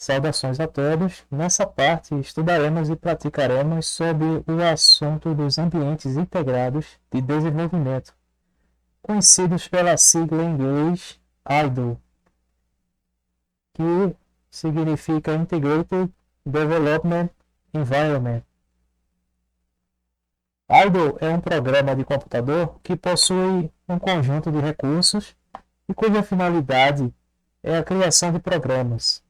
Saudações a todos. Nessa parte, estudaremos e praticaremos sobre o assunto dos ambientes integrados de desenvolvimento, conhecidos pela sigla em inglês IDLE, que significa Integrated Development Environment. IDLE é um programa de computador que possui um conjunto de recursos e cuja finalidade é a criação de programas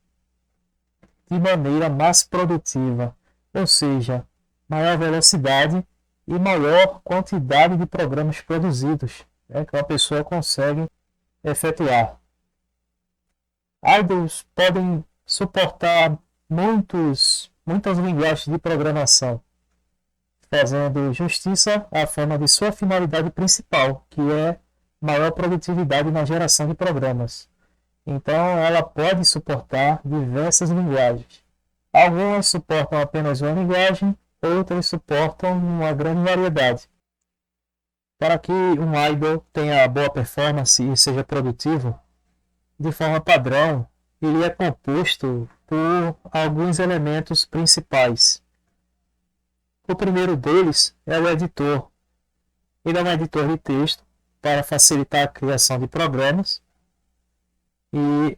de maneira mais produtiva, ou seja, maior velocidade e maior quantidade de programas produzidos, que a pessoa consegue efetuar. IDLEs podem suportar muitas linguagens de programação, fazendo justiça à forma de sua finalidade principal, que é maior produtividade na geração de programas. Então, ela pode suportar diversas linguagens. Algumas suportam apenas uma linguagem, outras suportam uma grande variedade. Para que um IDLE tenha boa performance e seja produtivo, de forma padrão, ele é composto por alguns elementos principais. O primeiro deles é o editor. Ele é um editor de texto para facilitar a criação de programas e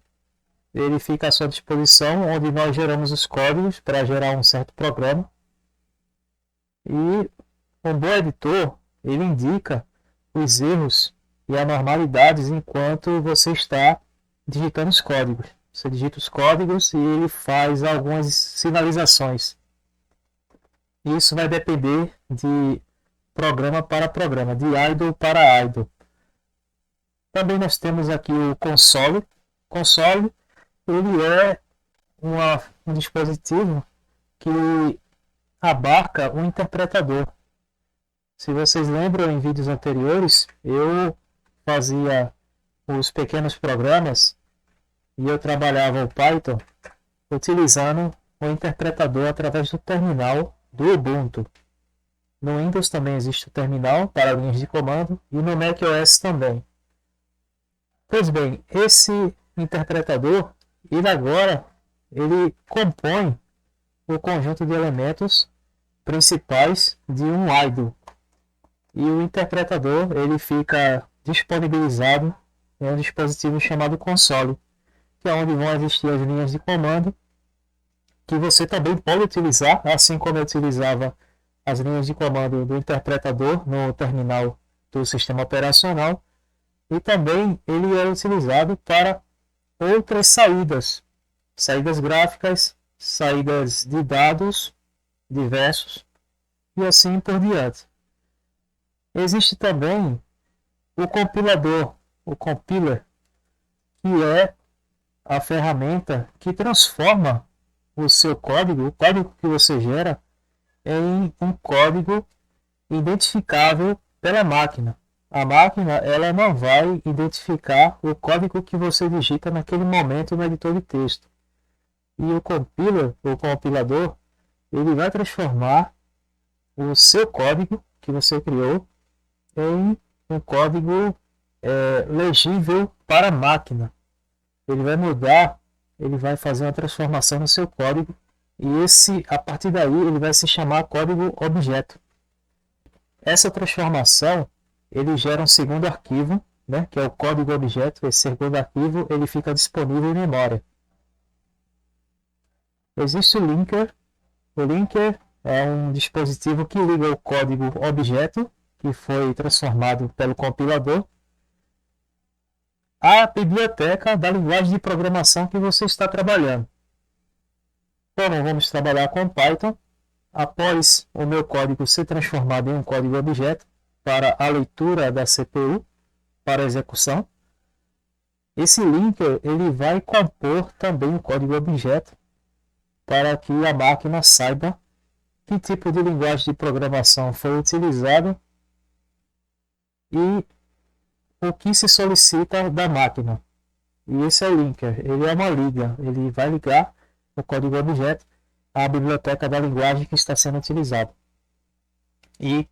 ele fica à sua disposição, onde nós geramos os códigos para gerar um certo programa. E um bom editor, ele indica os erros e anormalidades enquanto você está digitando os códigos. Você digita os códigos e ele faz algumas sinalizações. Isso vai depender de programa para programa, de IDLE para IDLE. Também nós temos aqui o console. Console, ele é um dispositivo que abarca um interpretador. Se vocês lembram, em vídeos anteriores, eu fazia os pequenos programas e eu trabalhava o Python utilizando o interpretador através do terminal do Ubuntu. No Windows também existe o terminal para linhas de comando e no macOS também. Pois bem, esse interpretador, ele compõe o conjunto de elementos principais de um IDLE. E o interpretador ele fica disponibilizado em um dispositivo chamado console, que é onde vão existir as linhas de comando, que você também pode utilizar, assim como eu utilizava as linhas de comando do interpretador no terminal do sistema operacional. E também ele é utilizado para outras saídas gráficas, saídas de dados diversos e assim por diante. Existe também o compilador, o compiler, que é a ferramenta que transforma o seu código, o código que você gera, em um código identificável pela máquina. A máquina ela não vai identificar o código que você digita naquele momento no editor de texto. E o compiler, o compilador, ele vai transformar o seu código que você criou em um código legível para a máquina. Ele vai mudar, ele vai fazer uma transformação no seu código e a partir daí ele vai se chamar código objeto. Essa transformação ele gera um segundo arquivo, que é o código objeto. Esse segundo arquivo ele fica disponível em memória. Existe o linker. O linker é um dispositivo que liga o código objeto, que foi transformado pelo compilador, à biblioteca da linguagem de programação que você está trabalhando. Como vamos trabalhar com Python, após o meu código ser transformado em um código objeto para a leitura da CPU, para a execução, esse linker ele vai compor também o código objeto para que a máquina saiba que tipo de linguagem de programação foi utilizada e o que se solicita da máquina. E esse é o linker, ele é uma liga, ele vai ligar o código objeto à biblioteca da linguagem que está sendo utilizada. E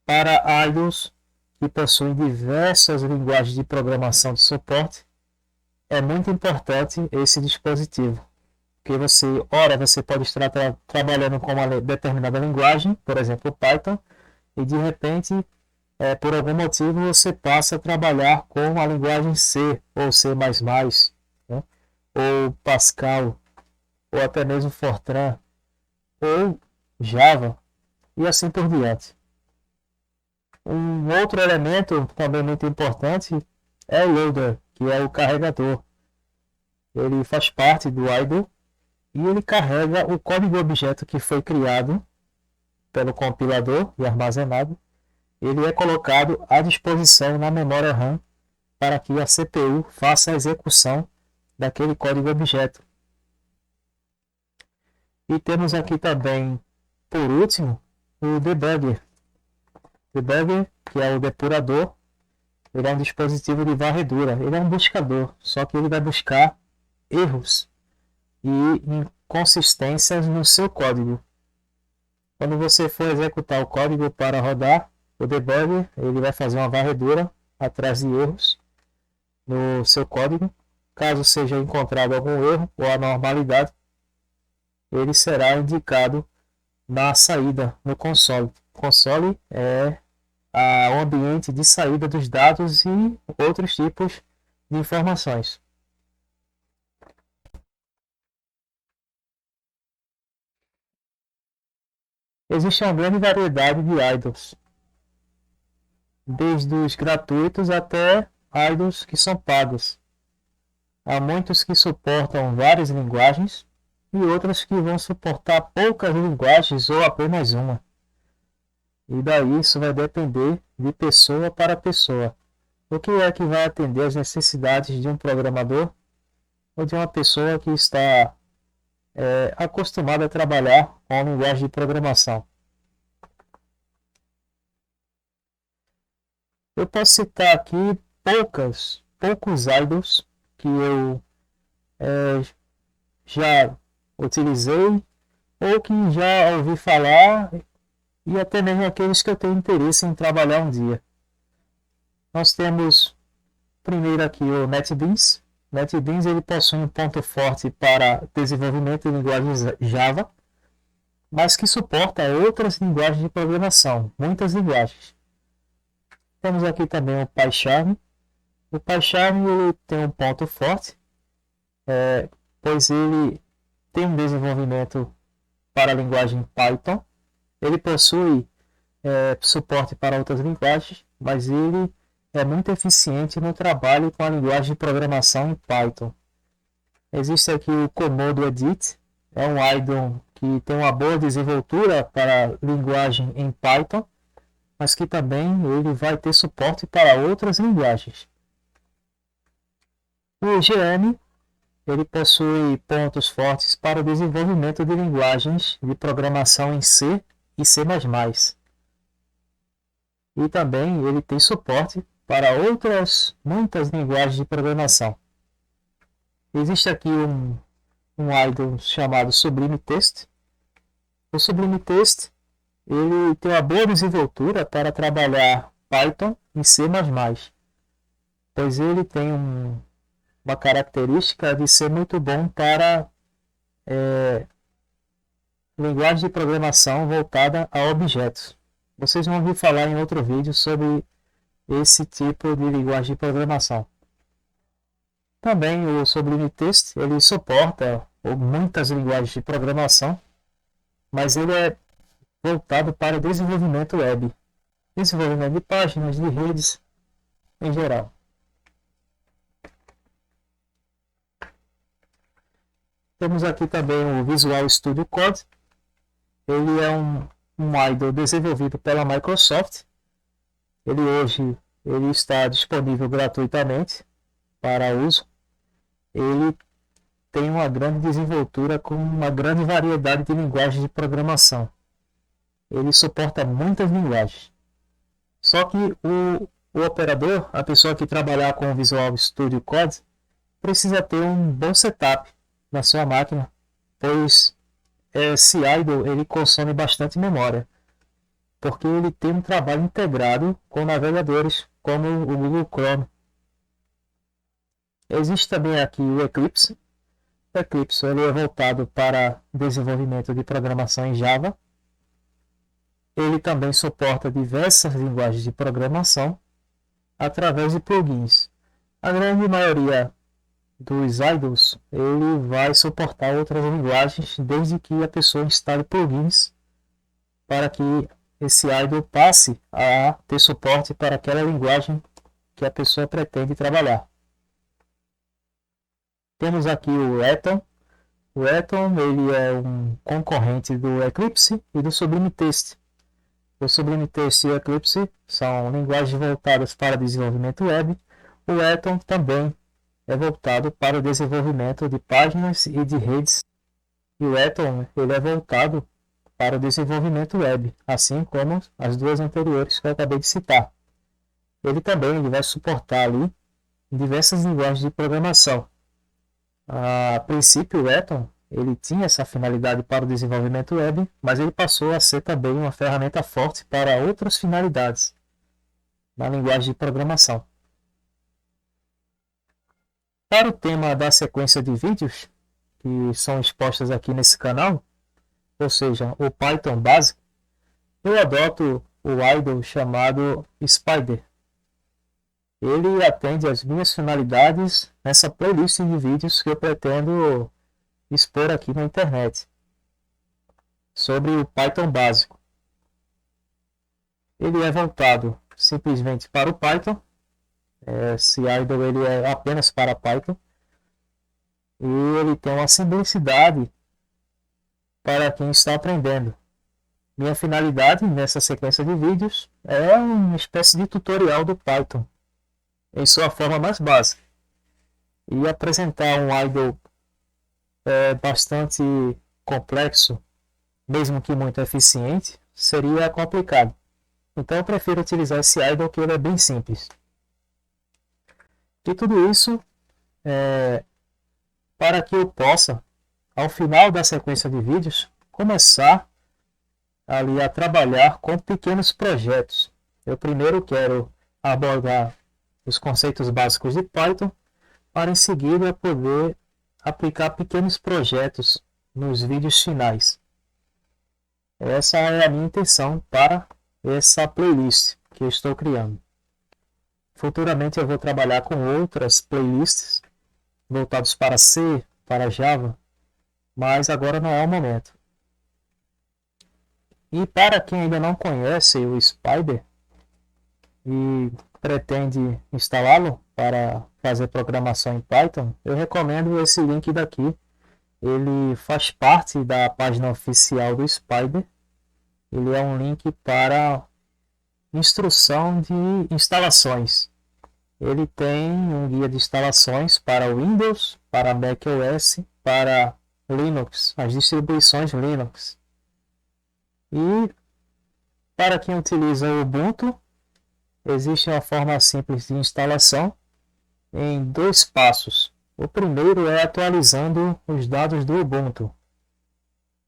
para IDLEs que possuem diversas linguagens de programação de suporte, é muito importante esse dispositivo. Porque ora, você pode estar trabalhando com uma determinada linguagem, por exemplo, Python, e de repente, por algum motivo, você passa a trabalhar com a linguagem C ou C++, né? Ou Pascal, ou até mesmo Fortran, ou Java, e assim por diante. Um outro elemento também muito importante é o loader, que é o carregador. Ele faz parte do idle e ele carrega o código objeto que foi criado pelo compilador e armazenado. Ele é colocado à disposição na memória RAM para que a CPU faça a execução daquele código objeto. E temos aqui também, por último, o debugger. Debugger, que é o depurador, ele é um dispositivo de varredura, ele é um buscador, só que ele vai buscar erros e inconsistências no seu código. Quando você for executar o código para rodar, o debugger ele vai fazer uma varredura atrás de erros no seu código. Caso seja encontrado algum erro ou anormalidade, ele será indicado na saída no console. O console é o ambiente de saída dos dados e outros tipos de informações. Existe uma grande variedade de idols, desde os gratuitos até idols que são pagos. Há muitos que suportam várias linguagens e outros que vão suportar poucas linguagens ou apenas uma. E daí isso vai depender de pessoa para pessoa. O que é que vai atender às necessidades de um programador ou de uma pessoa que está acostumada a trabalhar com a linguagem de programação? Eu posso citar aqui poucos idols que eu já utilizei ou que já ouvi falar e até mesmo aqueles que eu tenho interesse em trabalhar um dia. Nós temos primeiro aqui o NetBeans. NetBeans ele possui um ponto forte para desenvolvimento de linguagens Java, mas que suporta outras linguagens de programação, muitas linguagens. Temos aqui também o PyCharm. O PyCharm ele tem um ponto forte, pois ele tem um desenvolvimento para a linguagem Python. Ele possui suporte para outras linguagens, mas ele é muito eficiente no trabalho com a linguagem de programação em Python. Existe aqui o Komodo Edit, é um idle que tem uma boa desenvoltura para linguagem em Python, mas que também ele vai ter suporte para outras linguagens. O GM ele possui pontos fortes para o desenvolvimento de linguagens de programação em C e C++. E também ele tem suporte para outras muitas linguagens de programação. Existe aqui um idle chamado Sublime Text. O Sublime Text ele tem uma boa desenvoltura para trabalhar Python e C++, pois ele tem uma característica de ser muito bom para linguagem de programação voltada a objetos. Vocês vão ouvir falar em outro vídeo sobre esse tipo de linguagem de programação. Também o Sublime Text ele suporta muitas linguagens de programação, mas ele é voltado para o desenvolvimento web, desenvolvimento de páginas, de redes em geral. Temos aqui também o Visual Studio Code. Ele é um idle desenvolvido pela Microsoft. Ele hoje está disponível gratuitamente para uso. Ele tem uma grande desenvoltura com uma grande variedade de linguagens de programação. Ele suporta muitas linguagens. Só que o operador, a pessoa que trabalhar com o Visual Studio Code, precisa ter um bom setup na sua máquina, pois esse idle ele consome bastante memória, porque ele tem um trabalho integrado com navegadores como o Google Chrome. Existe também aqui o Eclipse. O Eclipse ele é voltado para desenvolvimento de programação em Java. Ele também suporta diversas linguagens de programação através de plugins. A grande maioria dos idols ele vai suportar outras linguagens desde que a pessoa instale plugins para que esse idol passe a ter suporte para aquela linguagem que a pessoa pretende trabalhar. Temos aqui o Atom. O Atom ele é um concorrente do Eclipse e do Sublime Text. O Sublime Text e o Eclipse são linguagens voltadas para desenvolvimento web. O Atom também é voltado para o desenvolvimento de páginas e de redes. E o Atom ele é voltado para o desenvolvimento web, assim como as duas anteriores que eu acabei de citar. Ele também vai suportar ali diversas linguagens de programação. A princípio, o Atom ele tinha essa finalidade para o desenvolvimento web, mas ele passou a ser também uma ferramenta forte para outras finalidades na linguagem de programação. Para o tema da sequência de vídeos que são expostas aqui nesse canal, ou seja, o Python básico, eu adoto o idle chamado Spider. Ele atende às minhas finalidades nessa playlist de vídeos que eu pretendo expor aqui na internet sobre o Python básico. Ele é voltado simplesmente para o Python. Esse idle ele é apenas para Python. E ele tem uma simplicidade para quem está aprendendo. Minha finalidade nessa sequência de vídeos é uma espécie de tutorial do Python em sua forma mais básica. E apresentar um idle bastante complexo, mesmo que muito eficiente, seria complicado. Então eu prefiro utilizar esse idle que ele é bem simples. E tudo isso para que eu possa, ao final da sequência de vídeos, começar ali a trabalhar com pequenos projetos. Eu primeiro quero abordar os conceitos básicos de Python, para em seguida poder aplicar pequenos projetos nos vídeos finais. Essa é a minha intenção para essa playlist que eu estou criando. Futuramente eu vou trabalhar com outras playlists voltadas para C, para Java, mas agora não é o momento. E para quem ainda não conhece o Spider e pretende instalá-lo para fazer programação em Python, eu recomendo esse link daqui. Ele faz parte da página oficial do Spider. Ele é um link para instrução de instalações. Ele tem um guia de instalações para Windows, para macOS, para Linux, as distribuições Linux. E para quem utiliza o Ubuntu, existe uma forma simples de instalação em 2 passos. O primeiro é atualizando os dados do Ubuntu,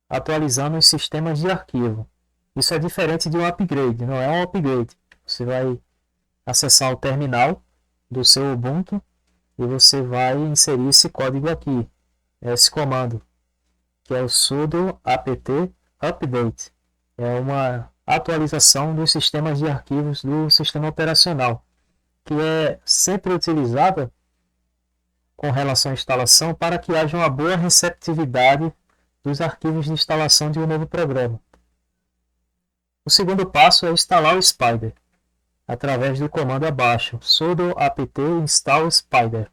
atualizando os sistemas de arquivo. Isso é diferente de um upgrade, não é um upgrade. Você vai acessar o terminal do seu Ubuntu e você vai inserir esse código aqui, esse comando, que é o sudo apt update. É uma atualização dos sistemas de arquivos do sistema operacional, que é sempre utilizada com relação à instalação para que haja uma boa receptividade dos arquivos de instalação de um novo programa. O segundo passo é instalar o Spider, através do comando abaixo, sudo apt install spider.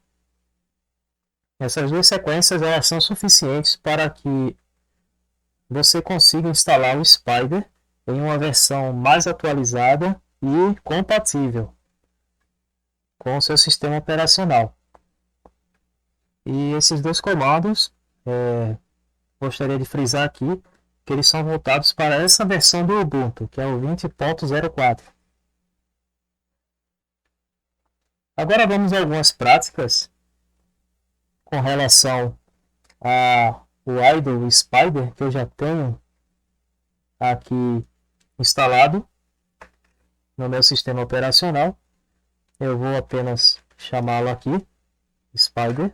Essas 2 sequências elas são suficientes para que você consiga instalar o Spider em uma versão mais atualizada e compatível com o seu sistema operacional. E esses 2 comandos, gostaria de frisar aqui, que eles são voltados para essa versão do Ubuntu, que é o 20.04. Agora vamos a algumas práticas com relação ao idle Spider, que eu já tenho aqui instalado no meu sistema operacional. Eu vou apenas chamá-lo aqui, Spider.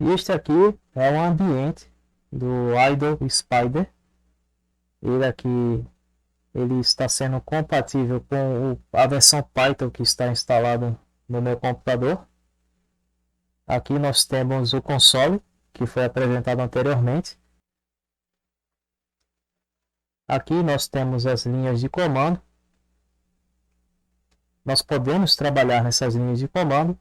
E este aqui é um ambiente do Idle Spider. Ele aqui ele está sendo compatível com a versão Python que está instalada no meu computador. Aqui nós temos o console, que foi apresentado anteriormente. Aqui nós temos as linhas de comando. Nós podemos trabalhar nessas linhas de comando,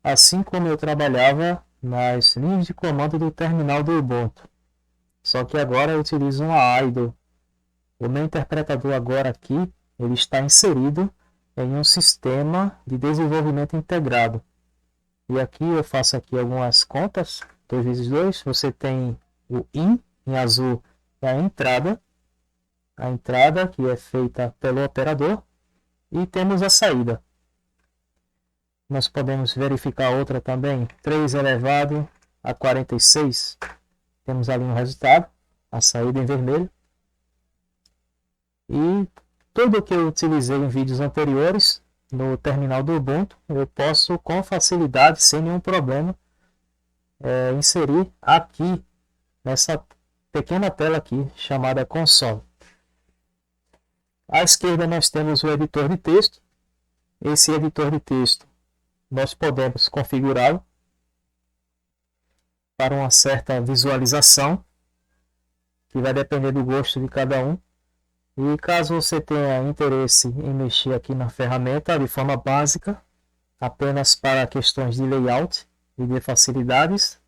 assim como eu trabalhava nas linhas de comando do terminal do Ubuntu. Só que agora eu utilizo uma idle. O meu interpretador agora aqui, ele está inserido em um sistema de desenvolvimento integrado. E aqui eu faço aqui algumas contas, 2 vezes 2, você tem o IN, em azul, é a entrada que é feita pelo operador, e temos a saída. Nós podemos verificar outra também, 3 elevado a 46, temos ali um resultado, a saída em vermelho. E tudo que eu utilizei em vídeos anteriores no terminal do Ubuntu, eu posso com facilidade, sem nenhum problema, inserir aqui nessa pequena tela aqui chamada console. À esquerda nós temos o editor de texto. Esse editor de texto nós podemos configurá-lo para uma certa visualização, que vai depender do gosto de cada um. E caso você tenha interesse em mexer aqui na ferramenta de forma básica, apenas para questões de layout e de facilidades,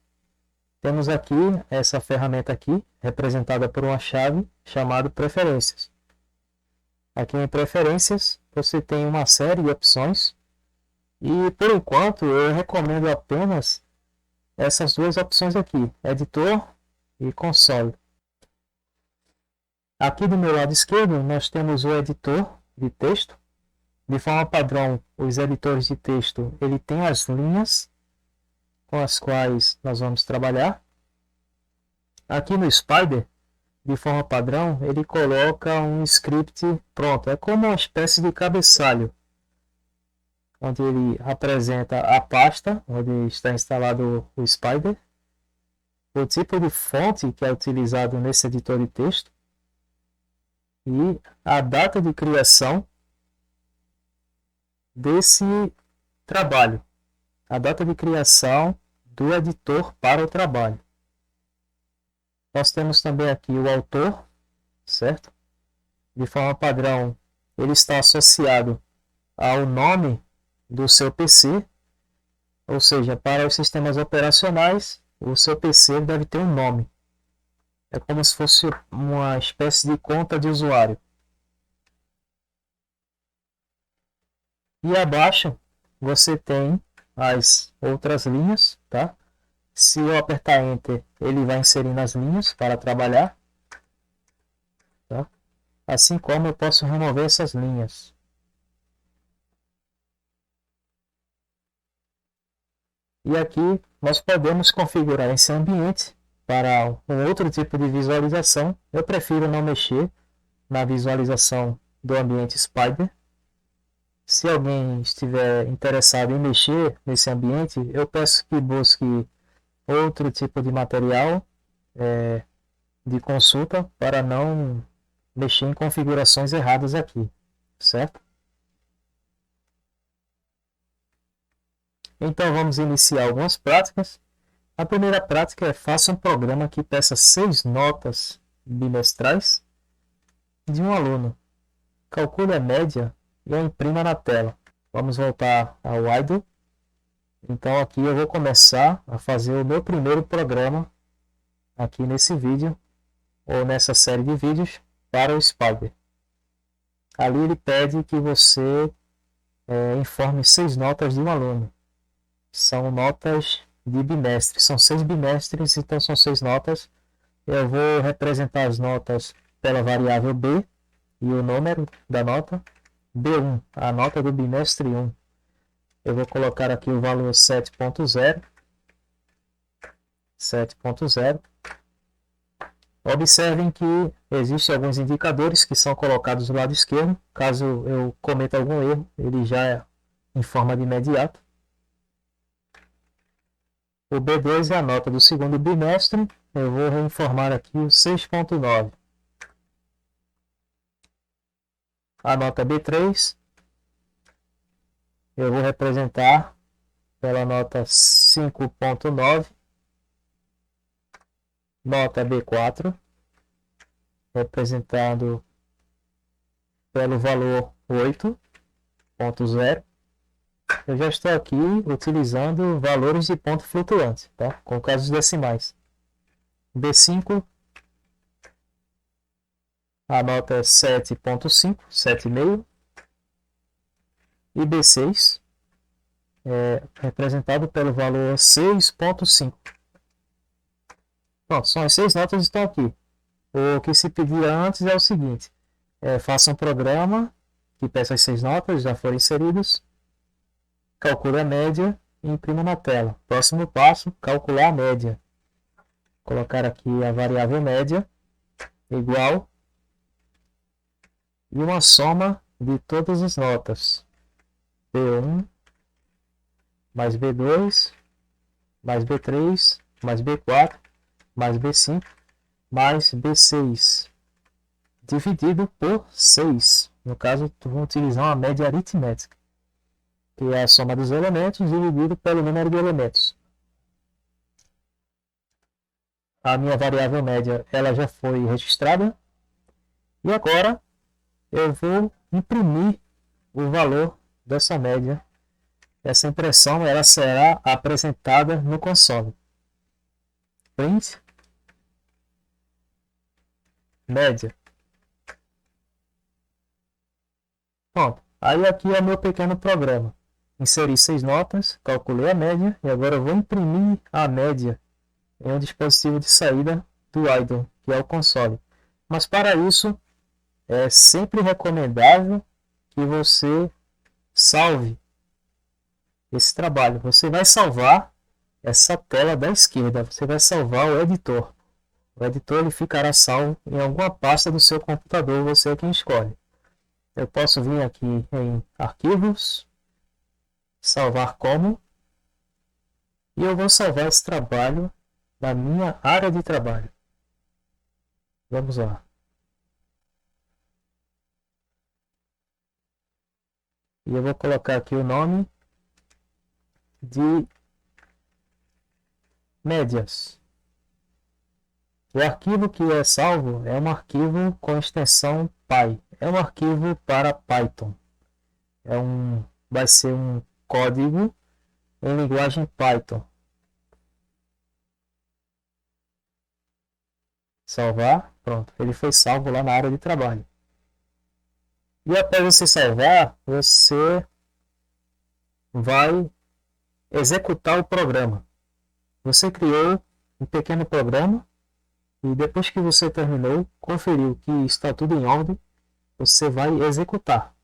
temos aqui essa ferramenta aqui, representada por uma chave chamada Preferências. Aqui em Preferências você tem uma série de opções e por enquanto eu recomendo apenas essas duas opções aqui, Editor e Console. Aqui do meu lado esquerdo nós temos o editor de texto. De forma padrão, os editores de texto ele tem as linhas com as quais nós vamos trabalhar. Aqui no Spider, de forma padrão, ele coloca um script pronto. É como uma espécie de cabeçalho, onde ele apresenta a pasta onde está instalado o Spider, o tipo de fonte que é utilizado nesse editor de texto e a data de criação desse trabalho, a data de criação do editor para o trabalho. Nós temos também aqui o autor, certo? De forma padrão, ele está associado ao nome do seu PC, ou seja, para os sistemas operacionais, o seu PC deve ter um nome. É como se fosse uma espécie de conta de usuário. E abaixo você tem as outras linhas, tá? Se eu apertar Enter, ele vai inserindo as linhas para trabalhar, tá? Assim como eu posso remover essas linhas. E aqui nós podemos configurar esse ambiente para um outro tipo de visualização. Eu prefiro não mexer na visualização do ambiente Spider. Se alguém estiver interessado em mexer nesse ambiente, eu peço que busque outro tipo de material de consulta para não mexer em configurações erradas aqui, certo? Então vamos iniciar algumas práticas. A primeira prática é: faça um programa que peça 6 notas bimestrais de um aluno. Calcule a média e a imprima na tela. Vamos voltar ao idle. Então aqui eu vou começar a fazer o meu primeiro programa aqui nesse vídeo, ou nessa série de vídeos, para o Spider. Ali ele pede que você informe 6 notas de um aluno. São notas de bimestre, são 6 bimestres, então são 6 notas. Eu vou representar as notas pela variável B e o número da nota. B1, a nota do bimestre 1. Eu vou colocar aqui o valor 7.0. 7.0. Observem que existem alguns indicadores que são colocados do lado esquerdo. Caso eu cometa algum erro, ele já informa de imediato. O B2 é a nota do segundo bimestre. Eu vou reinformar aqui o 6.9. A nota B3 eu vou representar pela nota 5.9. Nota B4 representado pelo valor 8.0. Eu já estou aqui utilizando valores de ponto flutuante, tá? Com casos decimais. B5, a nota é 7.5, 7,5. E B6 é representado pelo valor 6.5. Pronto, são as 6 notas que estão aqui. O que se pedia antes é o seguinte: faça um programa que peça as 6 notas, já foram inseridas, calcule a média e imprima na tela. Próximo passo, calcular a média. Colocar aqui a variável média igual e uma soma de todas as notas. B1 mais B2 mais B3 mais B4 mais B5 mais B6 dividido por 6. No caso, vou utilizar uma média aritmética, que é a soma dos elementos dividido pelo número de elementos. A minha variável média ela já foi registrada. E agora eu vou imprimir o valor dessa média. Essa impressão ela será apresentada no console. Print média. Pronto. Aí aqui é o meu pequeno programa. Inseri 6 notas, calculei a média e agora eu vou imprimir a média em um dispositivo de saída do idle, que é o console. Mas para isso é sempre recomendável que você salve esse trabalho. Você vai salvar essa tela da esquerda, você vai salvar o editor. O editor ele ficará salvo em alguma pasta do seu computador, você é quem escolhe. Eu posso vir aqui em arquivos, salvar como, e eu vou salvar esse trabalho na minha área de trabalho. Vamos lá. E eu vou colocar aqui o nome de médias. O arquivo que é salvo é um arquivo com extensão Py. É um arquivo para Python. Vai ser um código em linguagem Python. Salvar, pronto. Ele foi salvo lá na área de trabalho. E após você salvar, você vai executar o programa. Você criou um pequeno programa e depois que você terminou, conferiu que está tudo em ordem, você vai executar.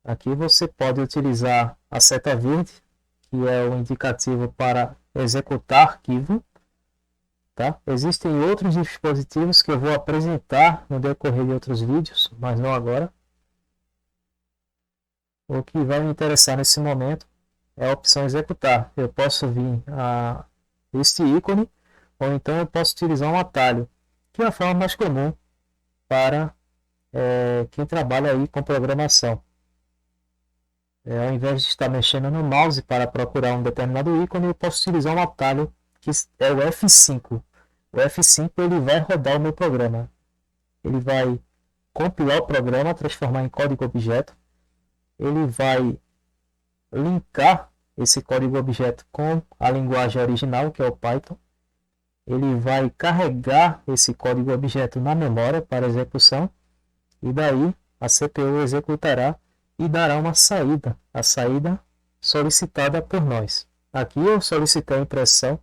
Aqui você pode utilizar a seta verde, que é o indicativo para executar arquivo. Tá? Existem outros dispositivos que eu vou apresentar no decorrer de outros vídeos, mas não agora. O que vai me interessar nesse momento é a opção executar. Eu posso vir a este ícone, ou então eu posso utilizar um atalho, que é a forma mais comum para quem trabalha aí com programação. Ao invés de estar mexendo no mouse para procurar um determinado ícone, eu posso utilizar um atalho que é o F5. O F5 ele vai rodar o meu programa. Ele vai compilar o programa, transformar em código objeto. Ele vai linkar esse código objeto com a linguagem original, que é o Python. Ele vai carregar esse código objeto na memória para execução. E daí a CPU executará e dará uma saída, a saída solicitada por nós. Aqui eu solicitei a impressão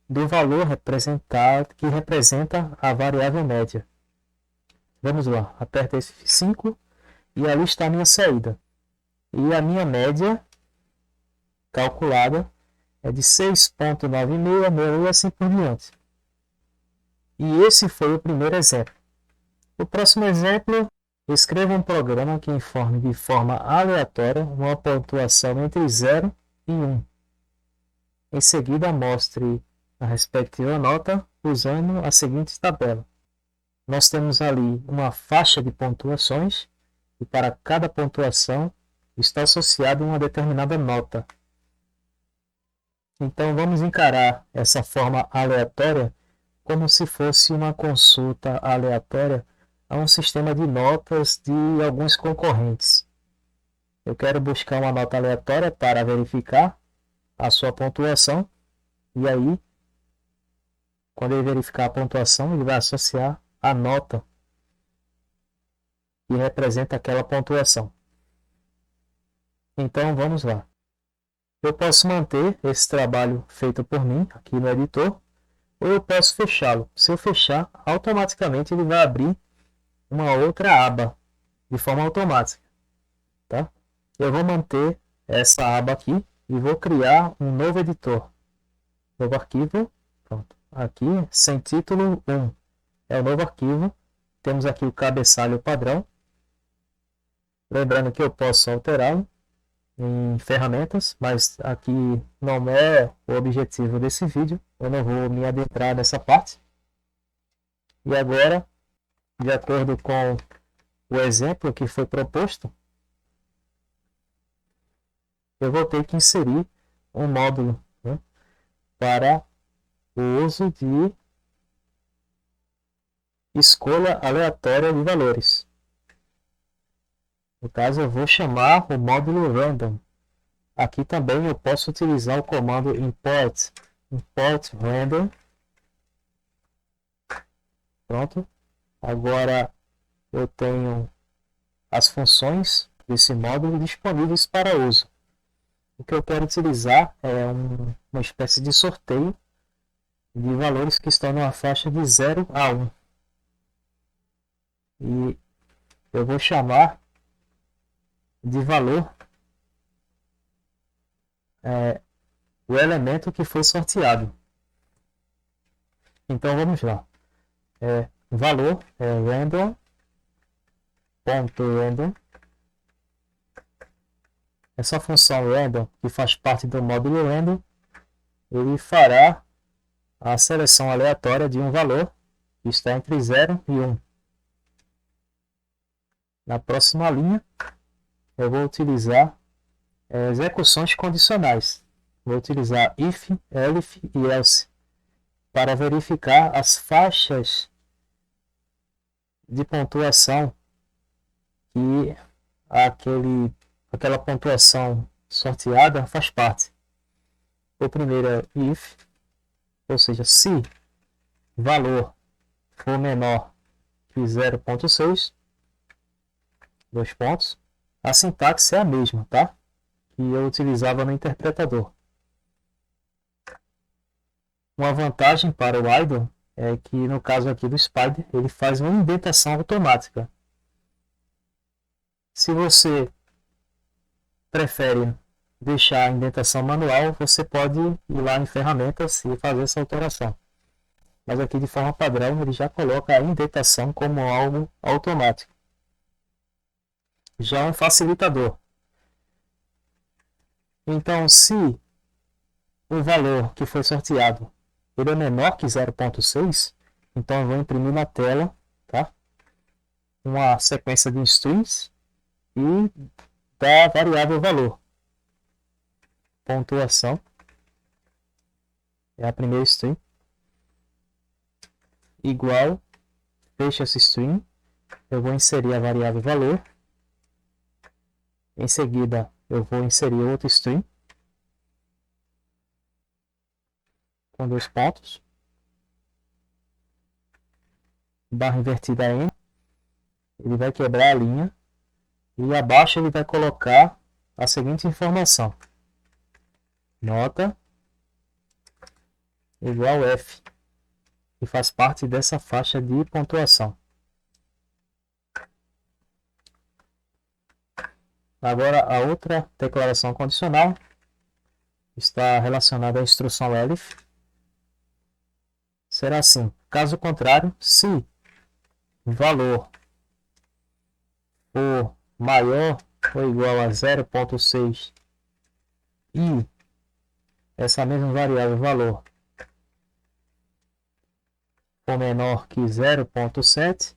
do valor representado, que representa a variável média. Vamos lá, aperta esse F5 e ali está a minha saída. E a minha média calculada é de 6.96 e assim por diante. E esse foi o primeiro exemplo. O próximo exemplo, escreva um programa que informe de forma aleatória uma pontuação entre 0 e 1. Em seguida, mostre a respectiva nota usando a seguinte tabela. Nós temos ali uma faixa de pontuações e para cada pontuação está associada uma determinada nota. Então vamos encarar essa forma aleatória como se fosse uma consulta aleatória a um sistema de notas de alguns concorrentes. Eu quero buscar uma nota aleatória para verificar a sua pontuação e aí, quando ele verificar a pontuação, ele vai associar a nota que representa aquela pontuação. Então vamos lá. Eu posso manter esse trabalho feito por mim aqui no editor, ou eu posso fechá-lo. Se eu fechar, automaticamente ele vai abrir uma outra aba de forma automática, tá? Eu vou manter essa aba aqui e vou criar um novo editor. Novo arquivo, pronto. Aqui, sem título 1, é o novo arquivo. Temos aqui o cabeçalho padrão. Lembrando que eu posso alterá-lo em ferramentas, mas aqui não é o objetivo desse vídeo. Eu não vou me adentrar nessa parte. E agora, de acordo com o exemplo que foi proposto, eu vou ter que inserir um módulo, né, para o uso de escolha aleatória de valores. No caso, eu vou chamar o módulo random. Aqui também eu posso utilizar o comando import random. Pronto. Agora eu tenho as funções desse módulo disponíveis para uso. O que eu quero utilizar é uma espécie de sorteio de valores que estão numa faixa de 0 a 1. E eu vou chamar de valor o elemento que foi sorteado. Então vamos lá. Valor é random.random. Essa função random, que faz parte do módulo random, ele fará a seleção aleatória de um valor que está entre 0 e 1. Na próxima linha, eu vou utilizar execuções condicionais. Vou utilizar if, elif e else para verificar as faixas de pontuação que aquela pontuação sorteada faz parte. O primeiro é if, ou seja, se valor for menor que 0.6, dois pontos, a sintaxe é a mesma, tá? Que eu utilizava no interpretador. Uma vantagem para o idle é que, no caso aqui do Spider, ele faz uma indentação automática. Se você prefere deixar a indentação manual, você pode ir lá em ferramentas e fazer essa alteração. Mas aqui, de forma padrão, ele já coloca a indentação como algo automático. Já é um facilitador. Então, se o valor que foi sorteado ele é menor que 0.6, então eu vou imprimir na tela, tá? Uma sequência de strings e da variável valor. Pontuação é a primeira string, igual, fecha essa string, eu vou inserir a variável valor, em seguida eu vou inserir outra string, com dois pontos, barra invertida N, ele vai quebrar a linha, e abaixo ele vai colocar a seguinte informação: nota igual F, que faz parte dessa faixa de pontuação. Agora a outra declaração condicional está relacionada à instrução elif. Será assim: caso contrário, se o valor for maior ou igual a 0.6 e essa mesma variável valor for menor que 0,7,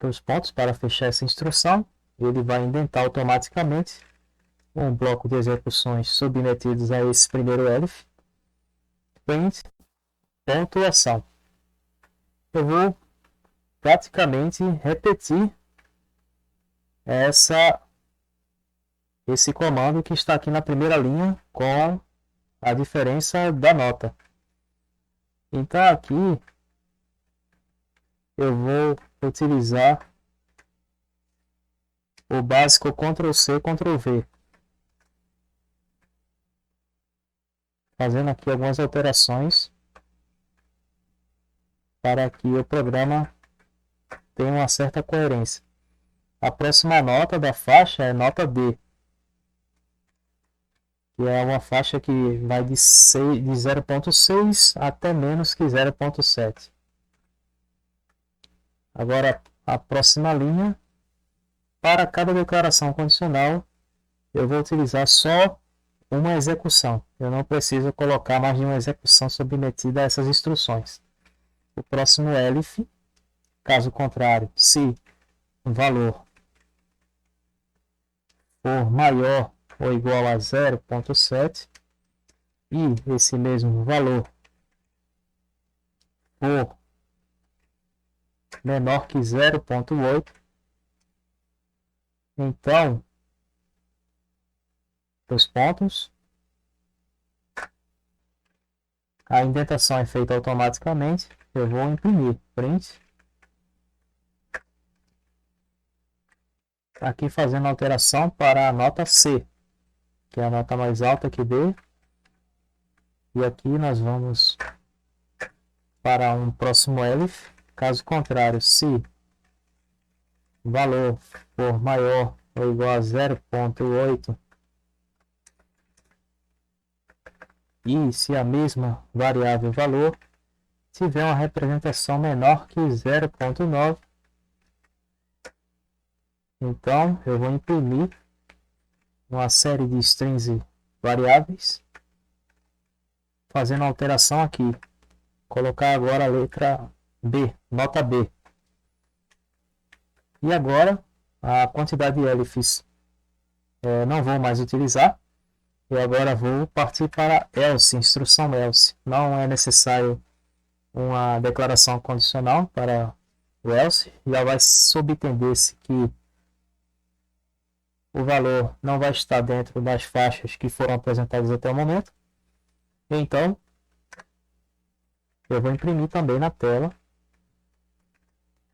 os pontos para fechar essa instrução, ele vai indentar automaticamente um bloco de execuções submetidos a esse primeiro elif, print, pontuação. Eu vou praticamente repetir esse comando que está aqui na primeira linha com a diferença da nota. Então aqui eu vou utilizar o básico Ctrl+C, Ctrl+V, fazendo aqui algumas alterações para que o programa tenha uma certa coerência. A próxima nota da faixa é nota D, que é uma faixa que vai de 0,6 até menos que 0,7. Agora, a próxima linha, para cada declaração condicional, eu vou utilizar só uma execução. Eu não preciso colocar mais de uma execução submetida a essas instruções. O próximo elif, caso contrário, se o valor for maior ou igual a 0,7 e esse mesmo valor for menor que 0,8, então os pontos, a indentação é feita automaticamente. Eu vou imprimir print, aqui fazendo alteração para a nota C, que é a nota mais alta que D, e aqui nós vamos para um próximo elif. Caso contrário, se o valor for maior ou igual a 0,8 e se a mesma variável valor tiver uma representação menor que 0,9, então eu vou imprimir uma série de strings e variáveis, fazendo alteração aqui. Colocar agora a letra B, nota B. E agora a quantidade de elifs não vou mais utilizar. Eu agora vou partir para else, instrução else. Não é necessário uma declaração condicional para o else. Já vai subentender-se que o valor não vai estar dentro das faixas que foram apresentadas até o momento. Então, eu vou imprimir também na tela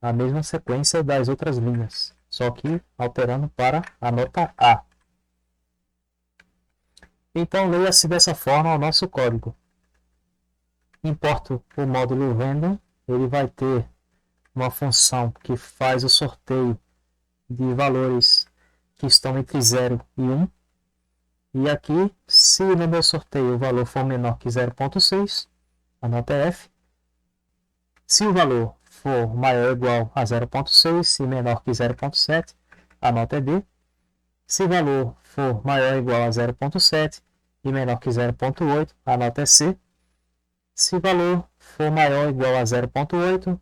a mesma sequência das outras linhas, só que alterando para a nota A. Então, leia-se dessa forma o nosso código. Importo o módulo random, ele vai ter uma função que faz o sorteio de valores que estão entre 0 e 1. E aqui, se no meu sorteio o valor for menor que 0,6, a nota é F. Se o valor for maior ou igual a 0,6 e menor que 0,7, a nota é D. Se o valor for maior ou igual a 0,7 e menor que 0,8, a nota é C. Se o valor for maior ou igual a 0,8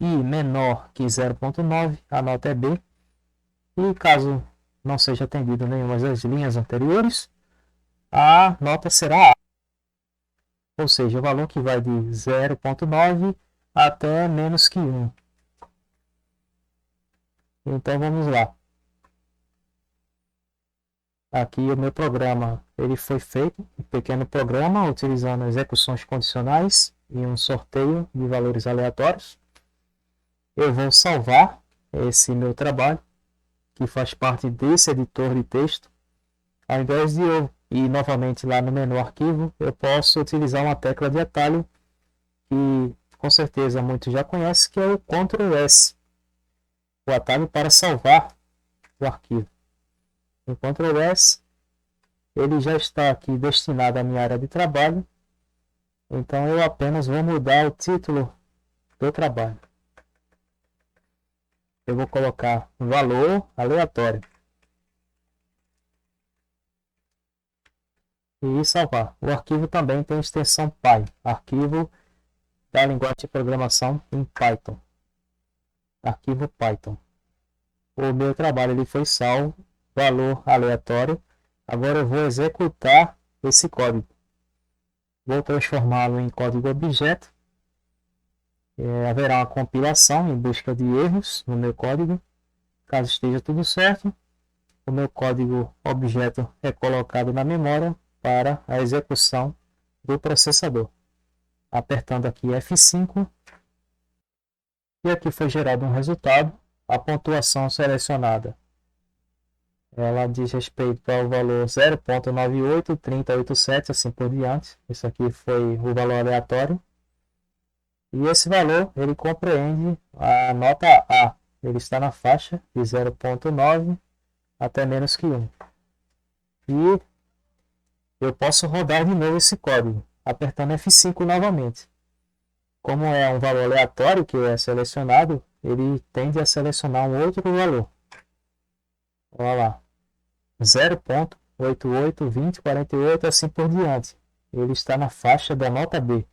e menor que 0,9, a nota é B. E caso não seja atendido nenhuma das linhas anteriores, a nota será A. Ou seja, o valor que vai de 0,9 até menos que 1. Então vamos lá. Aqui o meu programa, ele foi feito, um pequeno programa utilizando execuções condicionais e um sorteio de valores aleatórios. Eu vou salvar esse meu trabalho, que faz parte desse editor de texto. Ao invés de eu ir novamente lá no menu arquivo, eu posso utilizar uma tecla de atalho que com certeza muitos já conhecem, que é o Ctrl S, o atalho para salvar o arquivo. O Ctrl S, ele já está aqui destinado à minha área de trabalho, então eu apenas vou mudar o título do trabalho. Eu vou colocar valor aleatório. e salvar. O arquivo também tem extensão Py, arquivo da linguagem de programação em Python, arquivo Python. O meu trabalho ele foi salvo, valor aleatório. Agora eu vou executar esse código. Vou transformá-lo em código objeto. Haverá uma compilação em busca de erros no meu código. Caso esteja tudo certo, o meu código objeto é colocado na memória para a execução do processador. Apertando aqui F5, e aqui foi gerado um resultado. A pontuação selecionada ela diz respeito ao valor 0.983087, assim por diante. Isso aqui foi o valor aleatório. E esse valor ele compreende a nota A. Ele está na faixa de 0.9 até menos que 1. E eu posso rodar de novo esse código, apertando F5 novamente. Como é um valor aleatório que é selecionado, ele tende a selecionar um outro valor. Olha lá, 0.882048, assim por diante. Ele está na faixa da nota B.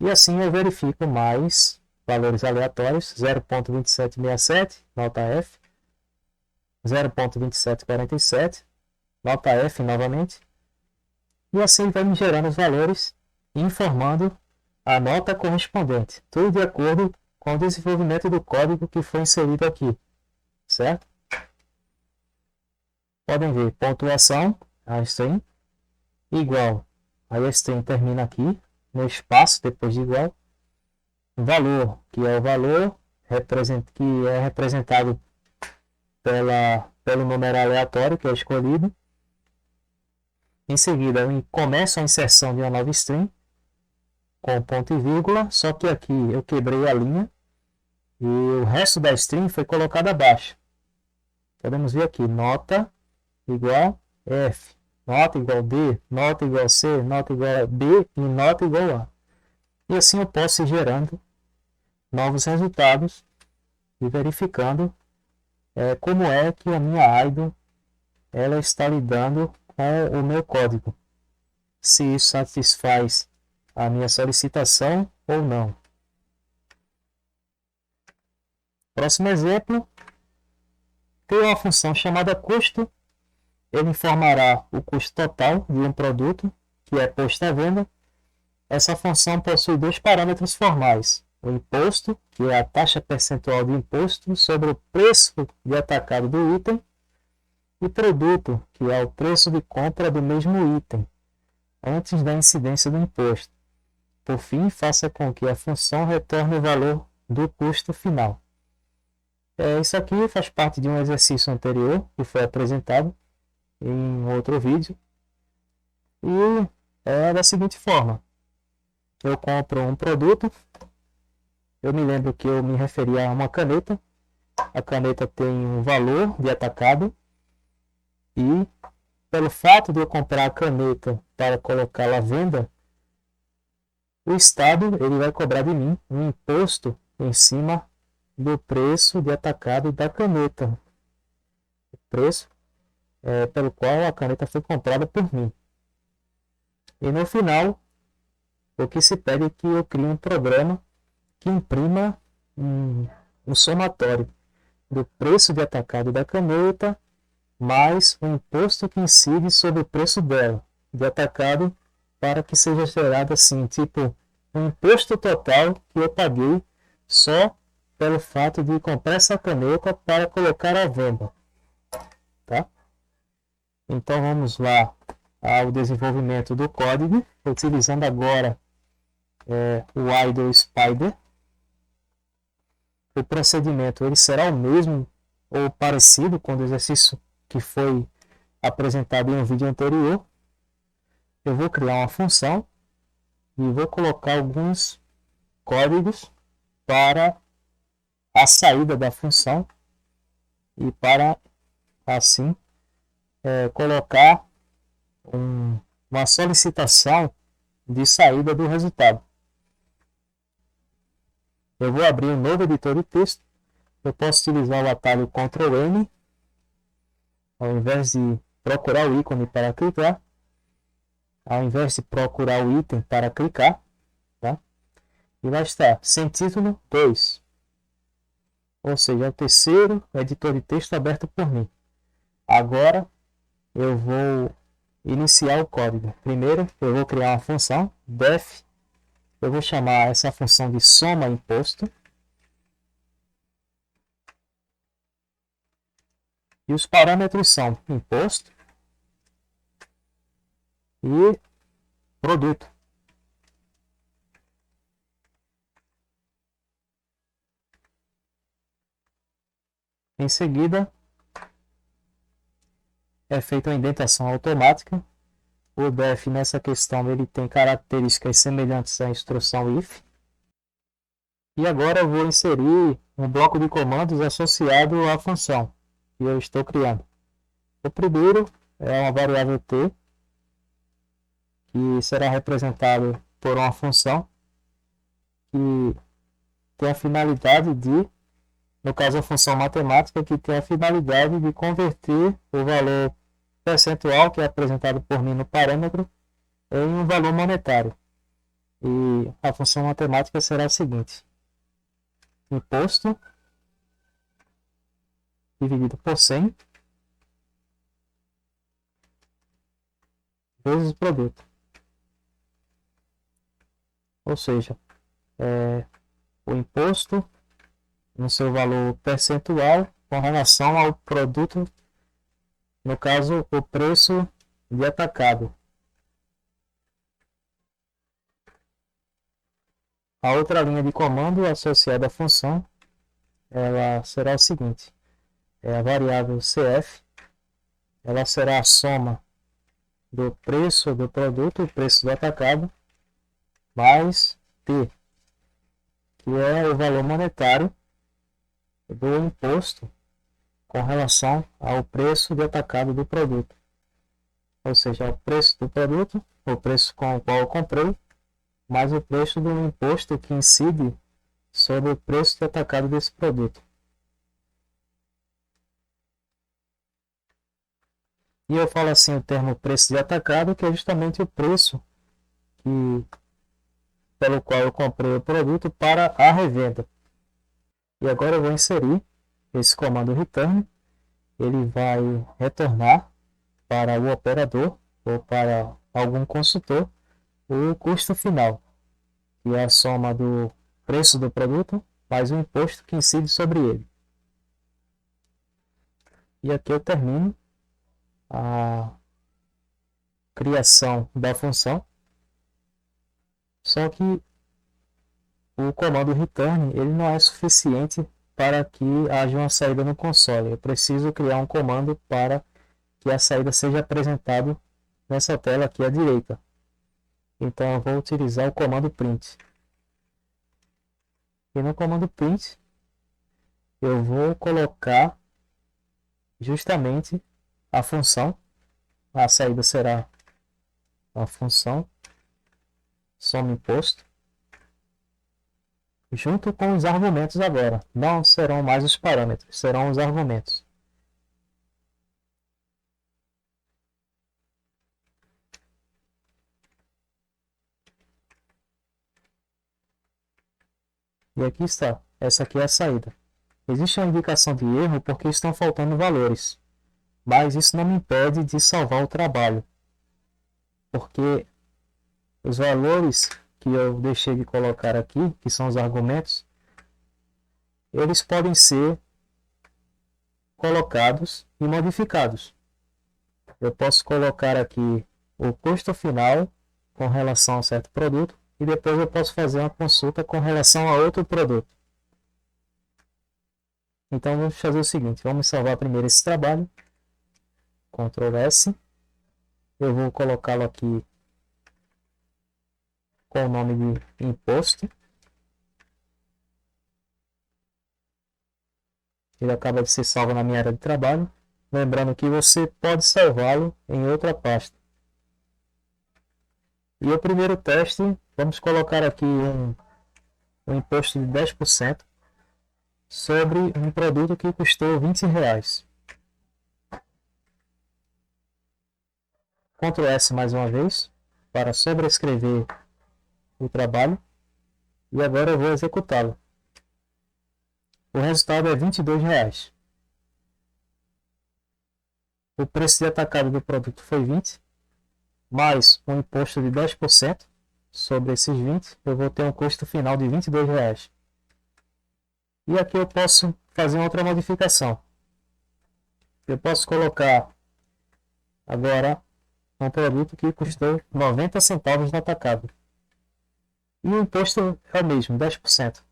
E assim eu verifico mais valores aleatórios, 0.2767, nota F, 0.2747, nota F novamente. E assim vai me gerando os valores e informando a nota correspondente, tudo de acordo com o desenvolvimento do código que foi inserido aqui, certo? Podem ver, pontuação, a string, igual, aí a string termina aqui, no espaço depois de igual, valor, que é o valor que é representado pelo número aleatório que é escolhido. Em seguida, eu começo a inserção de uma nova string, com ponto e vírgula, só que aqui eu quebrei a linha e o resto da string foi colocado abaixo. Podemos ver aqui, nota igual F, nota igual D, nota igual C, nota igual a B e nota igual A. E assim eu posso ir gerando novos resultados e verificando como é que a minha idle ela está lidando com o meu código. Se isso satisfaz a minha solicitação ou não. Próximo exemplo, tem uma função chamada custo. Ele informará o custo total de um produto que é posto à venda. Essa função possui dois parâmetros formais. O imposto, que é a taxa percentual de imposto sobre o preço de atacado do item, e produto, que é o preço de compra do mesmo item, antes da incidência do imposto. Por fim, faça com que a função retorne o valor do custo final. Isso aqui faz parte de um exercício anterior que foi apresentado em outro vídeo. E é da seguinte forma. Eu compro um produto. Eu me lembro que eu me referi a uma caneta. A caneta tem um valor de atacado. E pelo fato de eu comprar a caneta para colocá-la à venda, o Estado ele vai cobrar de mim um imposto em cima do preço de atacado da caneta. O preço pelo qual a caneta foi comprada por mim. E no final, o que se pede é que eu crie um programa que imprima um somatório do preço de atacado da caneta mais o imposto que incide sobre o preço dela de atacado, para que seja gerado assim, tipo, um imposto total que eu paguei só pelo fato de comprar essa caneta para colocar à venda, tá? Então vamos lá ao desenvolvimento do código, utilizando agora o idle spider. O procedimento ele será o mesmo ou parecido com o exercício que foi apresentado em um vídeo anterior. Eu vou criar uma função e vou colocar alguns códigos para a saída da função e para assim colocar uma solicitação de saída do resultado. Eu vou abrir um novo editor de texto. Eu posso utilizar o atalho Ctrl N ao invés de procurar o ícone para clicar. ao invés de procurar o item para clicar, tá? E lá está, sem título 2. Ou seja, é o terceiro editor de texto aberto por mim. Agora eu vou iniciar o código. Primeiro eu vou criar uma função def. Eu vou chamar essa função de soma imposto. E os parâmetros são imposto e produto. Em seguida, é feita uma indentação automática. O def nessa questão ele tem características semelhantes à instrução if. E agora eu vou inserir um bloco de comandos associado à função que eu estou criando. O primeiro é uma variável t, que será representado por uma função que tem a finalidade de, no caso a função matemática, que tem a finalidade de converter o valor percentual que é apresentado por mim no parâmetro em um valor monetário. E a função matemática será a seguinte: imposto dividido por 100 vezes o produto. Ou seja, o imposto no seu valor percentual com relação ao produto, no caso, o preço de atacado. A outra linha de comando associada à função, ela será o seguinte: é a variável CF, ela será a soma do preço do produto, o preço do atacado, mais T, que é o valor monetário do imposto com relação ao preço de atacado do produto. Ou seja, o preço do produto, o preço com o qual eu comprei, mais o preço do imposto que incide sobre o preço de atacado desse produto. E eu falo assim o termo preço de atacado, que é justamente o preço pelo qual eu comprei o produto para a revenda. E agora eu vou inserir esse comando return. Ele vai retornar para o operador ou para algum consultor o custo final, que é a soma do preço do produto mais o imposto que incide sobre ele. E aqui eu termino a criação da função. Só que o comando return ele não é suficiente para que haja uma saída no console. Eu preciso criar um comando para que a saída seja apresentada nessa tela aqui à direita. Então eu vou utilizar o comando print. E no comando print eu vou colocar justamente a função. A saída será a função soma imposto, junto com os argumentos agora. Não serão mais os parâmetros, serão os argumentos. E aqui está. Essa aqui é a saída. Existe uma indicação de erro porque estão faltando valores. Mas isso não me impede de salvar o trabalho. Porque os valores que eu deixei de colocar aqui, que são os argumentos, eles podem ser colocados e modificados. Eu posso colocar aqui o custo final com relação a certo produto e depois eu posso fazer uma consulta com relação a outro produto. Então vamos fazer o seguinte, vamos salvar primeiro esse trabalho, Ctrl S, eu vou colocá-lo aqui com o nome de imposto. Ele acaba de ser salvo na minha área de trabalho. Lembrando que você pode salvá-lo em outra pasta. E o primeiro teste, vamos colocar aqui um imposto de 10% sobre um produto que custou R$20. Ctrl S mais uma vez. para sobrescrever o trabalho e agora eu vou executá-lo. O resultado é R$ 22. O preço de atacado do produto foi 20, mais um imposto de 10% sobre esses 20, eu vou ter um custo final de R$ 22. E aqui eu posso fazer outra modificação. Eu posso colocar agora um produto que custou 90 centavos no atacado. E o imposto é o mesmo, 10%.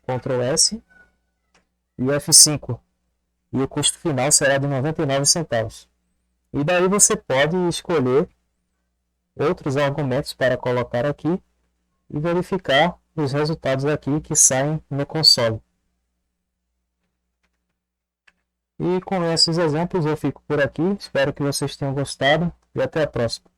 Ctrl S e F5. E o custo final será de 99 centavos. E daí você pode escolher outros argumentos para colocar aqui e verificar os resultados aqui que saem no console. E com esses exemplos eu fico por aqui. Espero que vocês tenham gostado e até a próxima.